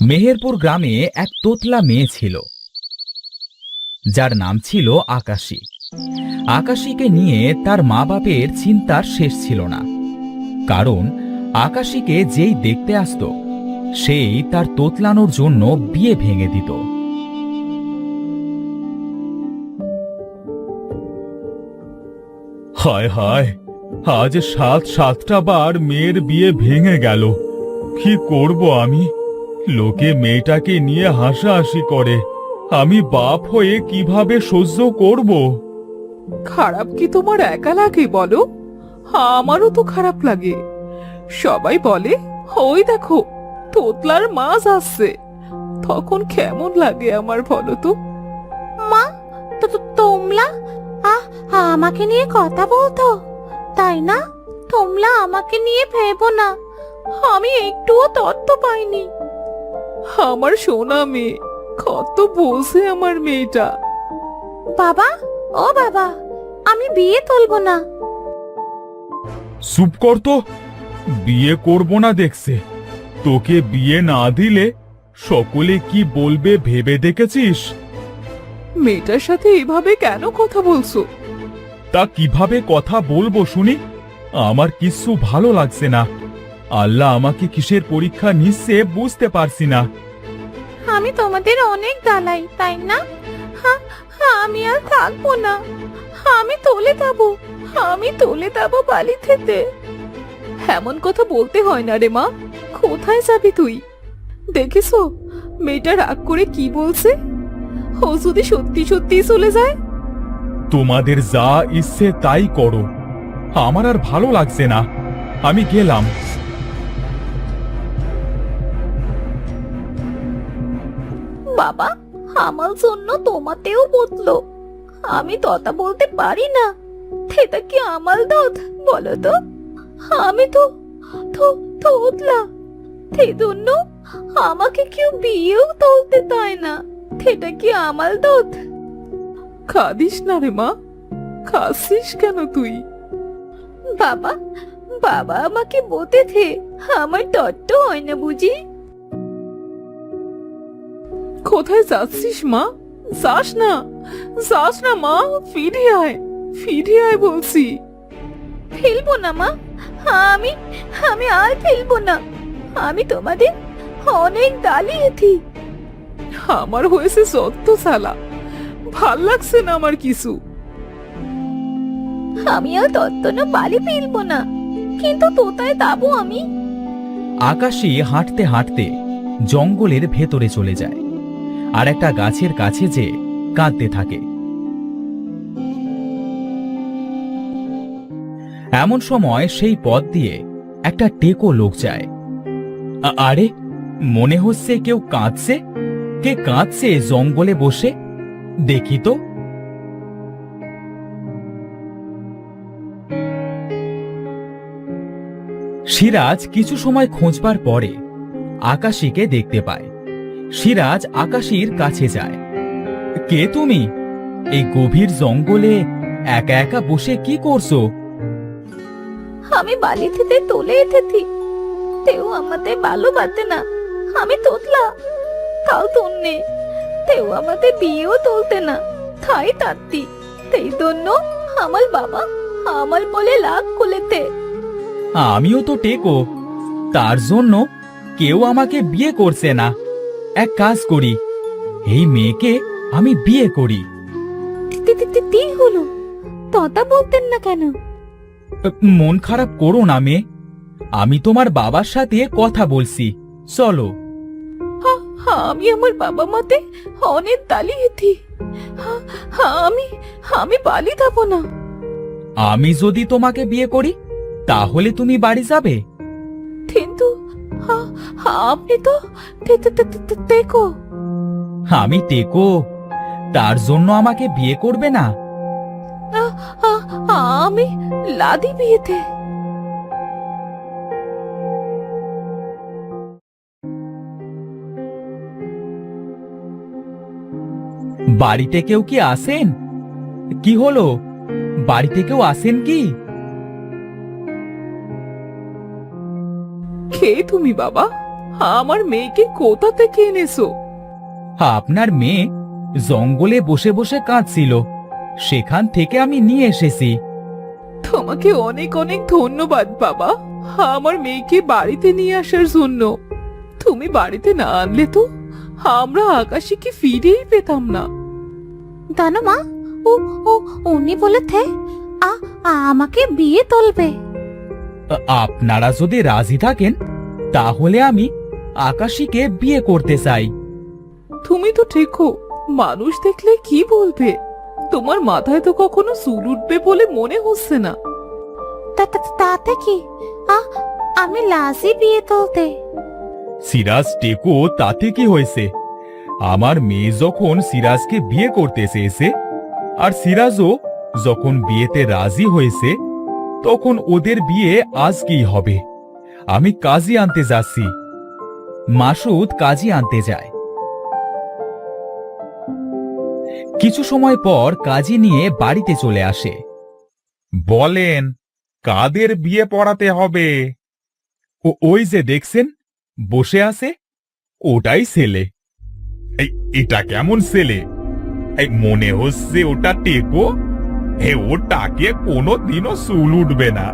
মেহেরপুর গ্রামে এক তোতলা মেয়ে ছিল, যার নাম ছিল আকাশী। আকাশীকে নিয়ে তার মা বাপের চিন্তার শেষ ছিল না, কারণ আকাশীকে যেই দেখতে আসতো সেই তার তোতলানোর জন্য বিয়ে ভেঙে দিত। হায় হায়, আজ 7টা বার মেয়ের বিয়ে ভেঙে গেল। কি করব আমি? লোকে মেয়েটাকে নিয়ে হাসাহাসি করে, আমি বাপ হয়ে কিভাবে সহ্য করব? খারাপ কি তোমার একা লাগে বলো? আমারও তো খারাপ লাগে। সবাই বলে ওই দেখো তোতলার মাছ আসছে, তখন কেমন লাগে আমার বলো তো? মা, তোমরা আমাকে নিয়ে কথা বলতো, তাই না? তোমরা আমাকে নিয়ে ভেবো না, আমি একটুও তত্ত্ব পাইনি। আমার সোনা মেয়ে, কত বোঝে আমার মেয়েটা। বাবা, ও বাবা, আমি বিয়ে তুলবো না। চুপ কর তো, বিয়ে করব না দেখছে। তোকে বিয়ে না দিলে সকলে কি বলবে ভেবে দেখেছিস? মেয়েটার সাথে এভাবে কেন কথা বলছো? তা কিভাবে কথা বলবো শুনি? আমার কিছু ভালো লাগছে না। আল্লাহ আমাকে কিসের পরীক্ষা নিচ্ছে বুঝতে পারছি না। আমি তোমাদের অনেক দালাই, তাই না? আমি আর থাকবো না, আমি চলে যাবো, আমি চলে যাবো বালি থেকে। এমন কথা বলতে হয় না রে মা। কোথায় যাবি তুই? দেখেছো মেয়েটা রাগ করে কি বলছে? ও যদি সত্যি সত্যি চলে যায়? তোমাদের যা ইচ্ছে তাই করো, আমার আর ভালো লাগছে না, আমি গেলাম। বাবা, আমার জন্য তোমাতেও বদলো। আমি তথা বলতে পারি না, সেটা কি আমার দোষ বলো তো? আমি তো তোতলা, সেই জন্য আমাকে কেউ বিয়েও তুলতে চায় না, সেটা কি আমার দোষ? কাঁদিস না রে মা, কাঁদছিস কেন তুই? বাবা, বাবা আমাকে বলেছে আমার তত্ত্ব হয় না বুঝি। কোথায় যাচ্ছিস মা? যাস না, যাস না মা, ফিরে আয়, ফিরে আয় বলছি। ফেলবো না মা, আমি আমি আর ফেলবো না। আমি তোমাদের অনেক দালিয়েছি। আমার হয়েছে সত্য সালা, ভাল লাগছে না আমার কিছু। আমি আর তত্ত্ব না বালি ফেলবো না, কিন্তু তোতায় যাবো আমি। আকাশী হাঁটতে হাঁটতে জঙ্গলের ভেতরে চলে যায় আর একটা গাছের কাছে যেয়ে কাঁদতে থাকে। এমন সময় সেই পথ দিয়ে একটা টেকো লোক যায়। আরে, মনে হচ্ছে কেউ কাঁদছে। কে কাঁদছে জঙ্গলে বসে? দেখি তো। সিরাজ কিছু সময় খোঁজবার পরে আকাশীকে দেখতে পায়। সিরাজ আকাশীর কাছে যায়। কে তুমি? এই গভীর জঙ্গলে একা একা বসে কি করছো? আমি বালি থেকে তুলে এসেছি, তেও আমাদের ভালোবাসে না। আমি তোতলা, তাও তন্নে, তেও আমাদের বিয়েও তুলতে না, তাই তাত্তি। সেই জন্য আমার বাবা আমার বলে লাগ খুলেতে। আমিও তো টেকো, তার জন্য কেউ আমাকে বিয়ে করছে না। এক কাজ করি, এই মেয়েকে আমি বিয়ে করি। কি হলো? ততা বলতেন না কেন? মন খারাপ করো না মেয়ে, আমি তোমার বাবার সাথে কথা বলছি, চলো। আমি আমার বাবা মাতে অনেক দালিয়েছি। আমি আমি বালি যাবো না। আমি যদি তোমাকে বিয়ে করি তাহলে তুমি বাড়ি যাবে? কিন্তু আপনি তো দেখো। আমি টেকো, তার জন্য আমাকে বিয়ে করবে না? আমি লাদি বিয়েতে। বাড়িতে কেউ কি আসেন? কি হলো, বাড়িতে কেউ আসেন কি? কে তুমি বাবা? আমার মেয়েকে কোথা থেকে এনেছো? আপনার মেয়ে জঙ্গলে বসে বসে কাঁদছিল, সেখান থেকে আমি নিয়ে এসেছি। তোমাকে অনেক অনেক ধন্যবাদ বাবা, আমার মেয়েকে বাড়িতে নিয়ে আসার জন্য। তুমি বাড়িতে না আনলে তো আমরা আকাশীকে ফিরেই পেতাম না। জানো মা, ও ও উনি বলেছে আমাকে বিয়ে তুলবে। আপনারা যদি রাজি থাকেন তাহলে আমি আকাশীকে বিয়ে করতে চাই। তুমি তো ঠিকও, মানুষ দেখলে কি বলবে? তোমার মাথায় তো কখনো চুল উঠবে বলে মনে হচ্ছে না। তাতে কি, আমি লাজি বিয়ে তুলতে। সিরাজ টেকো, তাতে কি হয়েছে? আমার মেয়ে যখন সিরাজকে বিয়ে করতে চেয়েছে আর সিরাজও যখন বিয়েতে রাজি হয়েছে, তখন ওদের বিয়ে আজকেই হবে। আমি কাজী আনতে যাচ্ছি। মাসুদ কাজী আনতে যায়। কিছু সময় পর কাজী নিয়ে বাড়িতে চলে আসে। বলেন, কাদের বিয়ে পড়াতে হবে? ওই যে দেখছেন বসে আছে, ওটাই ছেলে। এটা কেমন ছেলে? মনে হচ্ছে ওটা টেকো। ওটাকে কোনোদিনও চুল উঠবে না।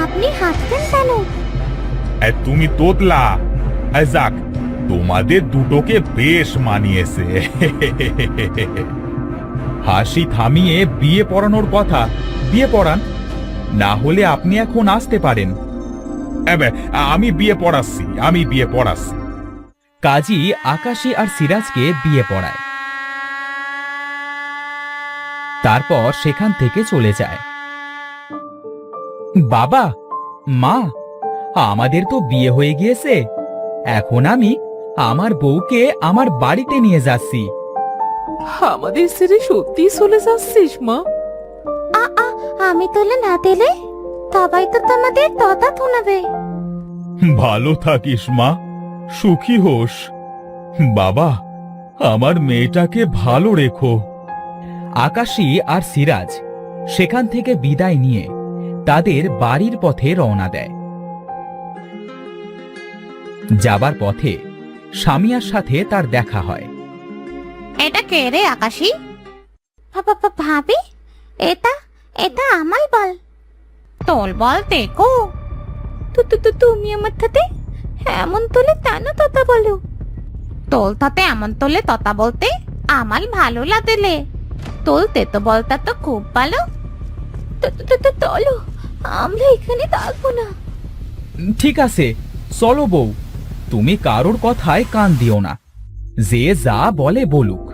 আপনি হাসছেন কেন? তুমি তোতলা। যাক, তোমাদের দুটোকে বেশ মানিয়েছে। হাসি থামিয়ে বিয়ে পড়ানোর কথা বিয়ে পড়ান, না হলে আপনি এখন আসতে পারেন। আমি বিয়ে পড়াচ্ছি। কাজী আকাশী আর সিরাজকে বিয়ে পড়ায়, তারপর সেখান থেকে চলে যায়। বাবা, মা, আমাদের তো বিয়ে হয়ে গিয়েছে। এখন আমি আমার বউকে আমার বাড়িতে নিয়ে যাচ্ছি। আমাদের ছেড়ে সত্যি চলে যাচ্ছিস মা? আমি তুলে না দিলে সবাই তো তোমাদের তথা শোনাবে। ভালো থাকিস মা, সুখী হোস। বাবা, আমার মেয়েটাকে ভালো রেখো। আকাশী আর সিরাজ সেখান থেকে বিদায় নিয়ে তাদের বাড়ির পথে রওনা দেয়। যাবার পথে স্বামীয়ার সাথে তার দেখা হয়। এটা কে রে আকাশী? ভাবি, এটা এটা আমাল বল। তোল বল দেখো। তুমি আমার সাথে এমন তোলে কেন ততা বলো? তোল তাতে এমন তোলে ততা বলতে আমাল ভালো লাগলে, তোলতে তো বলতা তো খুব ভালো। চলো, আমরা এখানে থাকবো না। ঠিক আছে, চলো বউ, তুমি কারোর কথায় কান দিও না। যে যা বলে বলুক।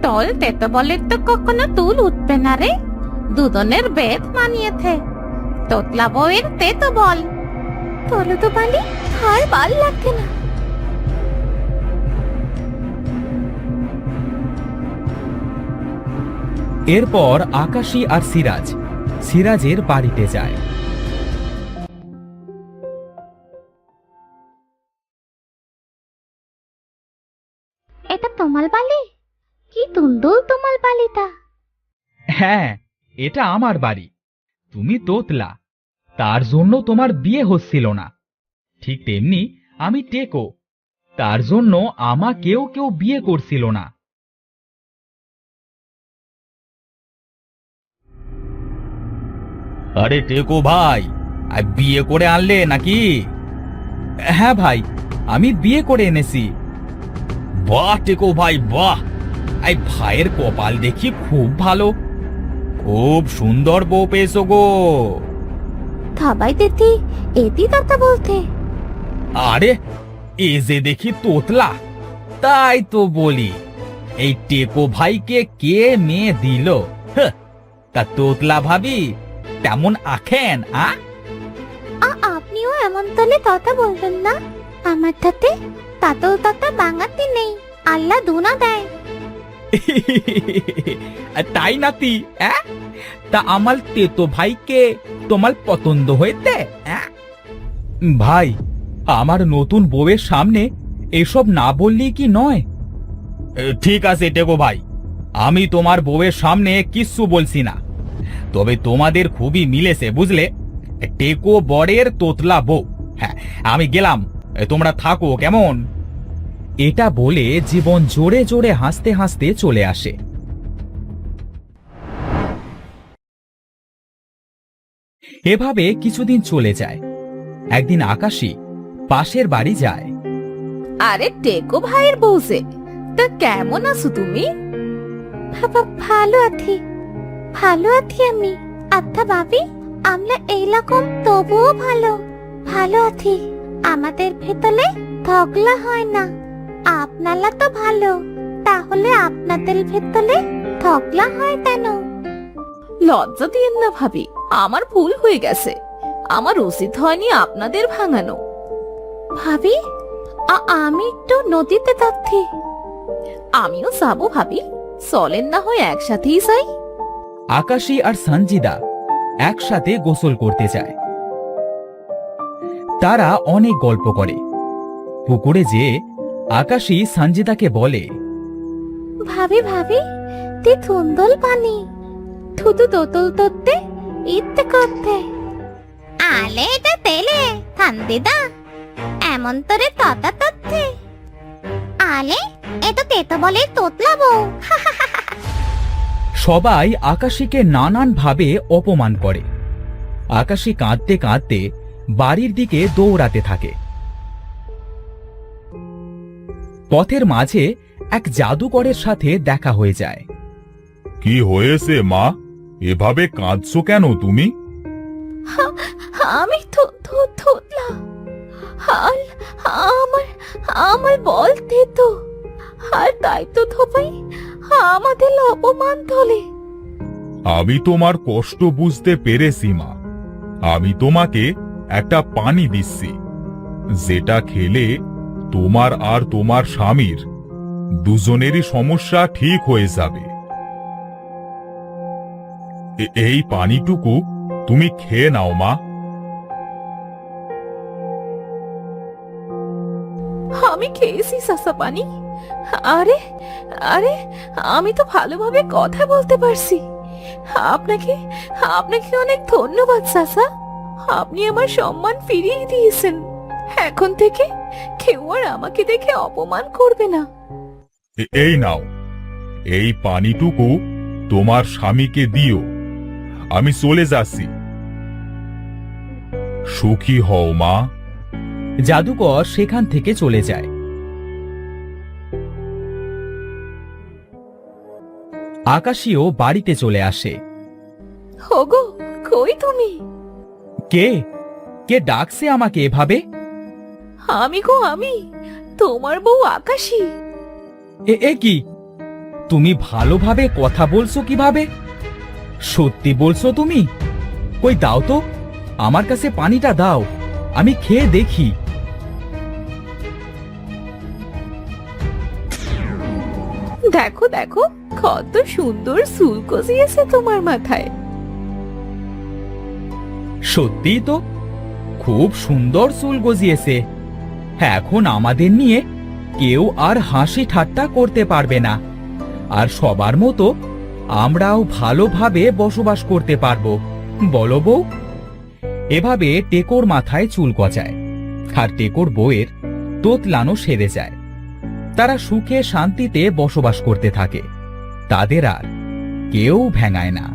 তোলতে তো বলে তো কখনো তুল উঠবে না রে, দুজনের বেদ মানিয়েছে। তোতলা বউয়ের তে তো বল। তোলো তো বালি, আর ভাল লাগছে না। এরপর আকাশী আর সিরাজ সিরাজের বাড়িতে যায়। এটা তোমার বালি? কি তুন্দুল তোমার বালিটা। হ্যাঁ, এটা আমার বাড়ি। তুমি তোতলা, তার জন্য তোমার বিয়ে হচ্ছিল না। ঠিক তেমনি আমি টেকো, তার জন্য আমাকেও কেউ বিয়ে করছিল না। আরে টেকো ভাই, বিয়ে করে আনলে নাকি? হ্যাঁ ভাই, আমি বিয়ে করে এনেছি। বাহ টেকো ভাই, বাহ! এই ভাইয়ের কপাল দেখি খুব ভালো, খুব সুন্দর বউ পেয়েছো গো। সবাই দিদি এটি কথা বলতে। আরে, এ যে দেখি তোতলা, তাই তো বলি এই টেকো ভাইকে কে মেয়ে দিল? তা তোতলা ভাবি তেমন আখেন? আপনিও এমন তলে কথা বলবেন না। আমার সাথে তাতো তাতা বাঙাতি নেই, আল্লাহ দুনা দেয়। তাই নাতি? তা আমার তেতো ভাইকে তোমার পছন্দ হয়েছে? ভাই, আমার নতুন বউয়ের সামনে এসব না বললি কি নয়? ঠিক আছে টেকো ভাই, আমি তোমার বউয়ের সামনে কিচ্ছু বলছি না। তবে তোমাদের খুবই মিলেছে বুঝলে। টেকো বরের তোতলা বউ। হ্যাঁ, আমি গেলাম, তোমরা থাকো কেমন। এটা বলে জীবন জোরে জোরে হাসতে হাসতে চলে আসে। এভাবে কিছুদিন চলে যায়। একদিন আকাশী পাশের বাড়ি যায়। আরে টেকো ভাইয়ের বউ যে, তা কেমন আছো তুমি? বাবা ভালো আছি, ভালো আছি আমি। আচ্ছা ভাবি, আমরা এইরকম তবুও ভালো ভালো আছি। আমাদের ভেতরে ঝগড়া হয় না। আপনারা তো ভালো, তাহলে আপনাদের ভেতরে ঝগড়া হয় কেন? লজ্জা দিয়েন না ভাবি, আমার ভুল হয়ে গেছে। আমার উচিত হয়নি আপনাদের ভাঙানো। ভাবি, আমি একটু নদীতে যাচ্ছি। আমিও যাবো ভাবি, চলেন না হয় একসাথেই যাই। আকাশী আর সঞ্জিদা একসাথে গোসল করতে যায়। তারা অনেক গল্প করে। পুকুরে যেয়ে আকাশী সঞ্জিদাকে বলে, ভাবি ভাবি, তে সুন্দর পানি, থুতু তোতল তোতে ইচ্ছে করতে। আলে এটা তেলে সঞ্জিদা, এমন তোরে ততা তত্তে। আলে এটা তেতো বলে তোতলাবো। সবাই আকাশীকে নানান ভাবে অপমান করে। আকাশী কাঁদতে কাঁদতে বাড়ির দিকে দৌড়াতে থাকে। পথের মাঝে এক জাদুকরের সাথে দেখা হয়ে যায়। কি হয়েছে মা, এভাবে কাঁদছো কেন তুমি? আমি থুতলা, আমার আমার বলতে তো, আর তাই তো ধোপাই আমাদের অপমান তোলে। আমি তোমার কষ্ট বুঝতে পেরেছি মা। আমি তোমাকে একটা পানি দিচ্ছি, যেটা খেলে তোমার আর তোমার স্বামীর দুজনেরই সমস্যা ঠিক হয়ে যাবে। এই পানিটুকু তুমি খেয়ে নাও মা। আমি খেয়েছি সাসা পানি। আরে আরে, আমি তো ভালোভাবে কথা বলতে পারছি। আপনাকে আপনাকে অনেক ধন্যবাদ সাসা। আপনি আমার সম্মান ফিরিয়ে দিয়েছেন। এখন থেকে কেউ আর আমাকে দেখে অপমান করবে না। এই নাও, এই পানিটুকু তোমার স্বামীকে দিও। আমি চলে যাচ্ছি। সুখী হও মা। জাদুকর সেখান থেকে চলে যায়। আকাশীও বাড়িতে চলে আসে। ওগো, কই তুমি? কে কে ডাকছে আমাকে এভাবে? আমি গো, আমি তোমার বউ আকাশী। এ কি, তুমি ভালোভাবে কথা বলছো কিভাবে? সত্যি বলছো তুমি? কই দাও তো, আমার কাছে পানিটা দাও, আমি খেয়ে দেখি। দেখো দেখো, কত সুন্দর চুল গজিয়েছে তোমার মাথায়। সত্যিই তো, খুব সুন্দর চুল গজিয়েছে। এখন আমাদের নিয়ে কেউ আর হাসি ঠাট্টা করতে পারবে না, আর সবার মতো আমরাও ভালোভাবে বসবাস করতে পারবো, বলো বউ? এভাবে টেকোর মাথায় চুল গজায়, আর টেকোর বউয়ের তোতলানো সেরে যায়। তারা সুখে শান্তিতে বসবাস করতে থাকে। তাদের আর কেউ ভেঙায় না।